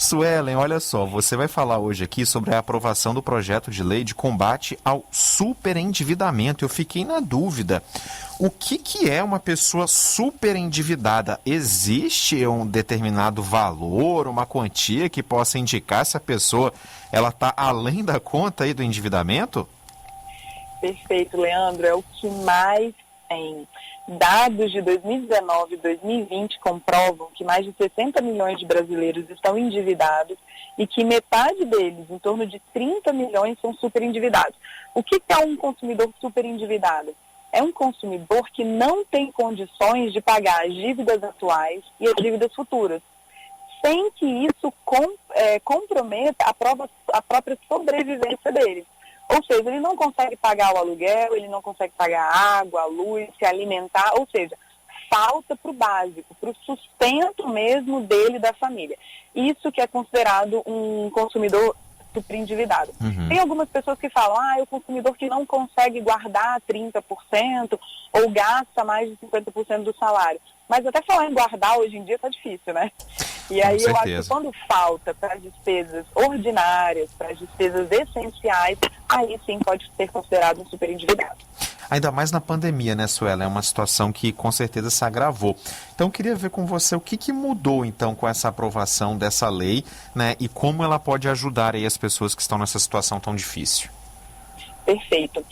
Suelen, olha só, você vai falar hoje aqui sobre a aprovação do projeto de lei de combate ao superendividamento. Eu fiquei na dúvida. O que é uma pessoa superendividada? Existe um determinado valor, uma quantia que possa indicar se a pessoa ela está além da conta aí do endividamento? Perfeito, Leandro. É o que mais tem. Dados de 2019 e 2020 comprovam que mais de 60 milhões de brasileiros estão endividados e que metade deles, em torno de 30 milhões, são superendividados. O que é um consumidor superendividado? É um consumidor que não tem condições de pagar as dívidas atuais e as dívidas futuras, sem que isso comprometa a própria sobrevivência dele. Ou seja, ele não consegue pagar o aluguel, ele não consegue pagar a água, a luz, se alimentar, ou seja, falta para o básico, para o sustento mesmo dele e da família. Isso que é considerado um consumidor superendividado. Tem algumas pessoas que falam, é o consumidor que não consegue guardar 30% ou gasta mais de 50% do salário. Mas até falar em guardar hoje em dia está difícil, né? E aí eu acho que quando falta para as despesas ordinárias, para as despesas essenciais, aí sim pode ser considerado um superendividado. Ainda mais na pandemia, né, Suelen? É uma situação que com certeza se agravou. Então, eu queria ver com você o que mudou, então, com essa aprovação dessa lei, né, e como ela pode ajudar aí as pessoas que estão nessa situação tão difícil. Perfeito.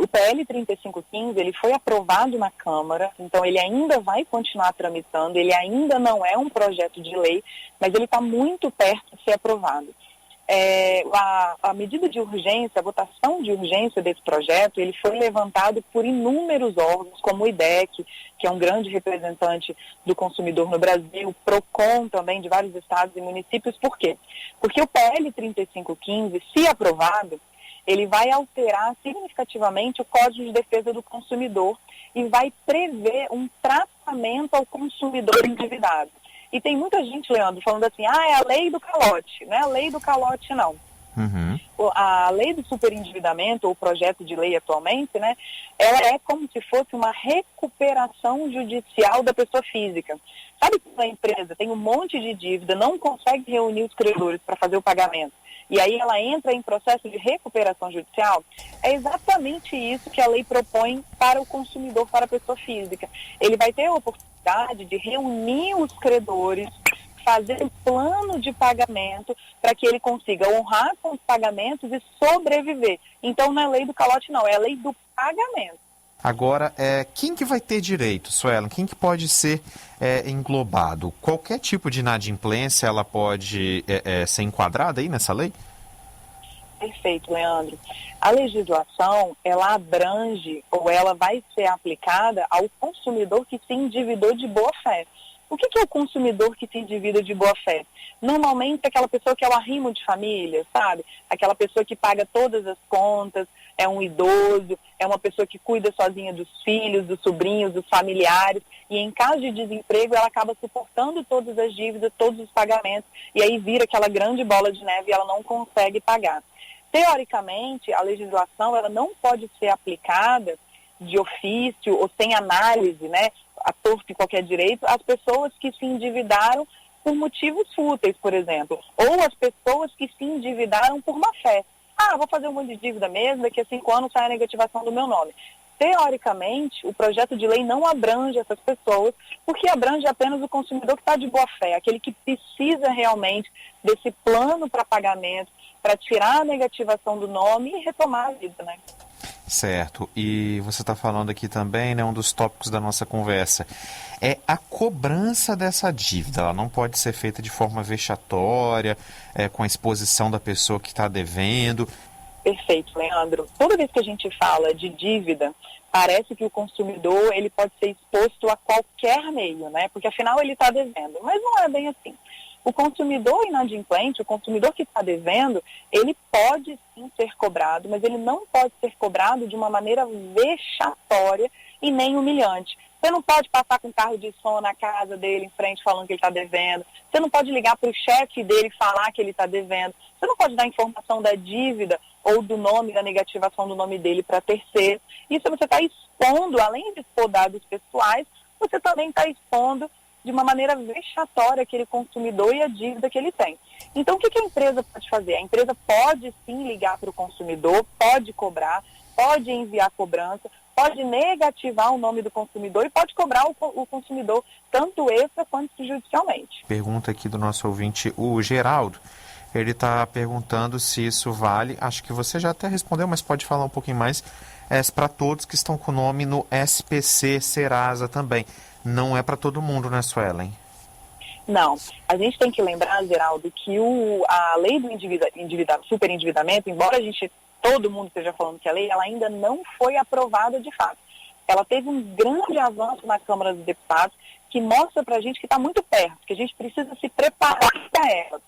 O PL 3515, ele foi aprovado na Câmara, então ele ainda vai continuar tramitando, ele ainda não é um projeto de lei, mas ele está muito perto de ser aprovado. A medida de urgência, a votação de urgência desse projeto, ele foi levantado por inúmeros órgãos, como o IDEC, que é um grande representante do consumidor no Brasil, PROCON também, de vários estados e municípios. Por quê? Porque o PL 3515, se aprovado, ele vai alterar significativamente o Código de Defesa do Consumidor e vai prever um tratamento ao consumidor endividado. E tem muita gente, Leandro, falando assim, é a lei do calote. Não é a lei do calote, não. A lei do superendividamento, ou o projeto de lei atualmente, né, ela é como se fosse uma recuperação judicial da pessoa física. Sabe que a empresa tem um monte de dívida, não consegue reunir os credores para fazer o pagamento, e aí ela entra em processo de recuperação judicial? É exatamente isso que a lei propõe para o consumidor, para a pessoa física. Ele vai ter a oportunidade de reunir os credores, fazer um plano de pagamento para que ele consiga honrar com os pagamentos e sobreviver. Então não é lei do calote, não, é a lei do pagamento. Agora, quem que vai ter direito, Suelen? Quem que pode ser englobado? Qualquer tipo de inadimplência ela pode ser enquadrada aí nessa lei? Perfeito, Leandro. A legislação, ela abrange ou ela vai ser aplicada ao consumidor que se endividou de boa fé. O que é o consumidor que se endivida de boa fé? Normalmente é aquela pessoa que é o arrimo de família, sabe? Aquela pessoa que paga todas as contas, é um idoso, é uma pessoa que cuida sozinha dos filhos, dos sobrinhos, dos familiares, e em caso de desemprego ela acaba suportando todas as dívidas, todos os pagamentos, e aí vira aquela grande bola de neve e ela não consegue pagar. Teoricamente, a legislação ela não pode ser aplicada de ofício ou sem análise, né, a torto e qualquer direito, às pessoas que se endividaram por motivos fúteis, por exemplo, ou as pessoas que se endividaram por má fé. Vou fazer um monte de dívida mesmo, daqui a 5 anos sai a negativação do meu nome. Teoricamente, o projeto de lei não abrange essas pessoas, porque abrange apenas o consumidor que está de boa fé, aquele que precisa realmente desse plano para pagamento, para tirar a negativação do nome e retomar a vida, né? Certo. E você está falando aqui também, né, um dos tópicos da nossa conversa, é a cobrança dessa dívida. Ela não pode ser feita de forma vexatória, com a exposição da pessoa que está devendo. Perfeito, Leandro. Toda vez que a gente fala de dívida, parece que o consumidor ele pode ser exposto a qualquer meio, né? Porque afinal ele está devendo. Mas não é bem assim. O consumidor inadimplente, o consumidor que está devendo, ele pode sim ser cobrado, mas ele não pode ser cobrado de uma maneira vexatória e nem humilhante. Você não pode passar com um carro de som na casa dele em frente falando que ele está devendo. Você não pode ligar para o chefe dele e falar que ele está devendo. Você não pode dar informação da dívida ou do nome, da negativação do nome dele para terceiro. Isso você está expondo, além de expor dados pessoais, você também está expondo de uma maneira vexatória aquele consumidor e a dívida que ele tem. Então, o que a empresa pode fazer? A empresa pode sim ligar para o consumidor, pode cobrar, pode enviar cobrança, pode negativar o nome do consumidor e pode cobrar o consumidor tanto extra quanto judicialmente. Pergunta aqui do nosso ouvinte, o Geraldo. Ele está perguntando se isso vale, acho que você já até respondeu, mas pode falar um pouquinho mais, para todos que estão com o nome no SPC Serasa também. Não é para todo mundo, né, Suelen? Não. A gente tem que lembrar, Geraldo, que a lei do superendividamento, embora todo mundo esteja falando que a lei, ela ainda não foi aprovada de fato. Ela teve um grande avanço na Câmara dos Deputados que mostra para a gente que está muito perto, que a gente precisa se preparar para ela.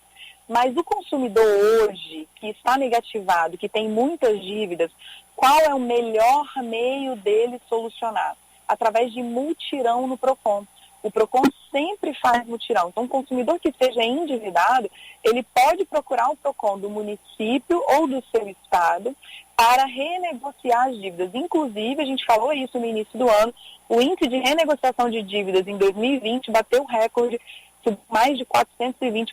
Mas o consumidor hoje, que está negativado, que tem muitas dívidas, qual é o melhor meio dele solucionar? Através de mutirão no PROCON. O PROCON sempre faz mutirão. Então, o consumidor que esteja endividado, ele pode procurar o PROCON do município ou do seu estado para renegociar as dívidas. Inclusive, a gente falou isso no início do ano, o índice de renegociação de dívidas em 2020 bateu o recorde de mais de 420%.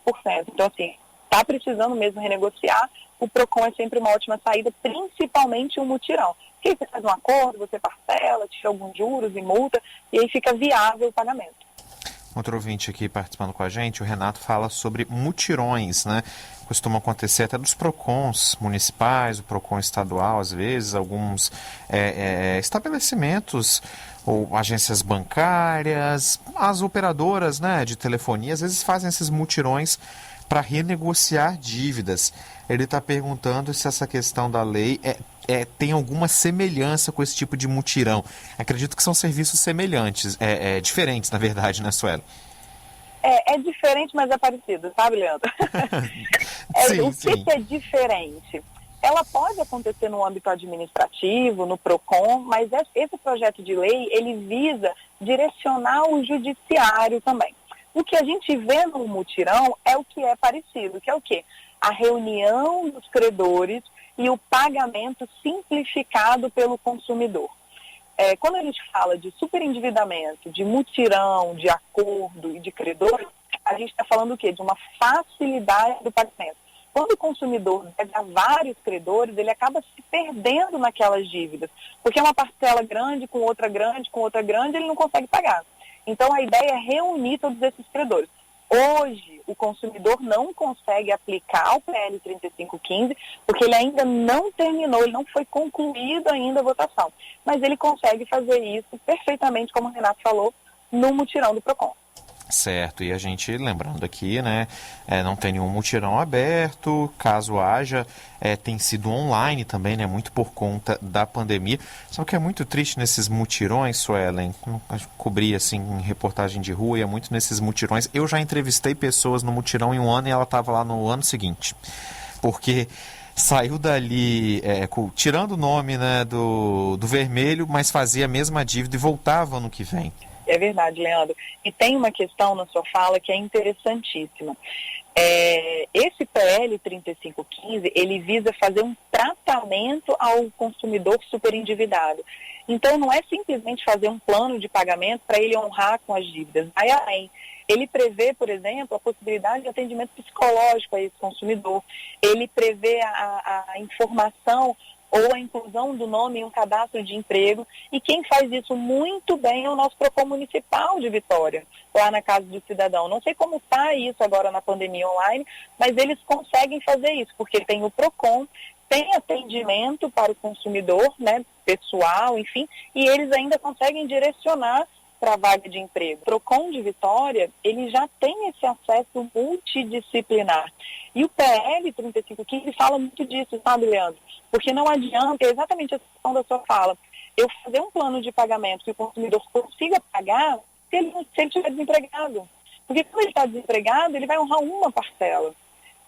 Então, assim, está precisando mesmo renegociar, o PROCON é sempre uma ótima saída, principalmente o mutirão. Porque você faz um acordo, você parcela, tira alguns juros e multa, e aí fica viável o pagamento. Outro ouvinte aqui participando com a gente, o Renato, fala sobre mutirões, né? Costuma acontecer até dos PROCONs municipais, o PROCON estadual, às vezes, alguns estabelecimentos ou agências bancárias, as operadoras, né, de telefonia, às vezes fazem esses mutirões para renegociar dívidas. Ele está perguntando se essa questão da lei tem alguma semelhança com esse tipo de mutirão. Acredito que são serviços semelhantes, diferentes, na verdade, né, Sueli? É diferente, mas é parecido, sabe, Leandro? Sim. Que é diferente? Ela pode acontecer no âmbito administrativo, no PROCON, mas esse projeto de lei, ele visa direcionar o judiciário também. O que a gente vê no mutirão é o que é parecido, que é o quê? A reunião dos credores e o pagamento simplificado pelo consumidor. Quando a gente fala de superendividamento, de mutirão, de acordo e de credor, a gente está falando o quê? De uma facilidade do pagamento. Quando o consumidor deve a vários credores, ele acaba se perdendo naquelas dívidas, porque é uma parcela grande, com outra grande, ele não consegue pagar. Então, a ideia é reunir todos esses credores. Hoje, o consumidor não consegue aplicar o PL 3515, porque ele ainda não terminou, ele não foi concluída ainda a votação. Mas ele consegue fazer isso perfeitamente, como o Renato falou, no mutirão do PROCON. Certo, e a gente, lembrando aqui, né, não tem nenhum mutirão aberto, caso haja, tem sido online também, né, muito por conta da pandemia. Só que é muito triste nesses mutirões, Suelen, cobri assim em reportagem de rua, e é muito nesses mutirões. Eu já entrevistei pessoas no mutirão em um ano e ela estava lá no ano seguinte, porque saiu dali, tirando o nome, né, do vermelho, mas fazia a mesma dívida e voltava no que vem. É verdade, Leandro. E tem uma questão na sua fala que é interessantíssima. Esse PL 3515, ele visa fazer um tratamento ao consumidor superendividado. Então, não é simplesmente fazer um plano de pagamento para ele honrar com as dívidas. Vai além. Ele prevê, por exemplo, a possibilidade de atendimento psicológico a esse consumidor. Ele prevê a informação ou a inclusão do nome em um cadastro de emprego, e quem faz isso muito bem é o nosso PROCON municipal de Vitória, lá na Casa do Cidadão. Não sei como está isso agora na pandemia online, mas eles conseguem fazer isso, porque tem o PROCON, tem atendimento para o consumidor, né, pessoal, enfim, e eles ainda conseguem direcionar para a vaga de emprego. O PROCON de Vitória, ele já tem esse acesso multidisciplinar. E o PL 3515 fala muito disso, sabe, Leandro? Porque não adianta, é exatamente a questão da sua fala, eu fazer um plano de pagamento que o consumidor consiga pagar se ele estiver desempregado. Porque quando ele está desempregado, ele vai honrar uma parcela.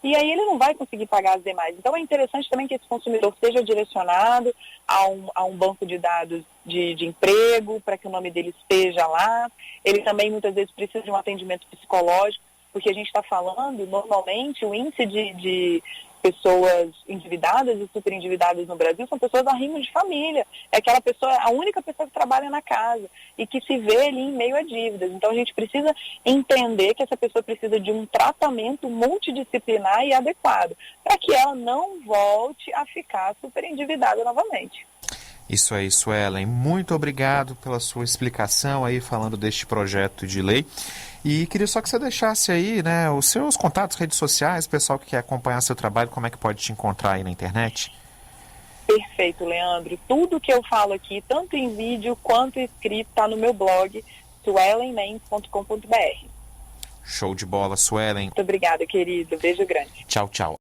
E aí ele não vai conseguir pagar as demais. Então é interessante também que esse consumidor seja direcionado a um banco de dados de emprego, para que o nome dele esteja lá. Ele também muitas vezes precisa de um atendimento psicológico, porque a gente está falando, normalmente, o índice pessoas endividadas e super endividadas no Brasil são pessoas arrimo de família. É aquela pessoa, a única pessoa que trabalha na casa e que se vê ali em meio a dívidas. Então a gente precisa entender que essa pessoa precisa de um tratamento multidisciplinar e adequado para que ela não volte a ficar super endividada novamente. Isso aí, Suelen. Muito obrigado pela sua explicação aí, falando deste projeto de lei. E queria só que você deixasse aí, né, os seus contatos, redes sociais, o pessoal que quer acompanhar seu trabalho, como é que pode te encontrar aí na internet? Perfeito, Leandro. Tudo que eu falo aqui, tanto em vídeo quanto escrito, está no meu blog, suelenmendes.com.br. Show de bola, Suelen. Muito obrigada, querido. Beijo grande. Tchau, tchau.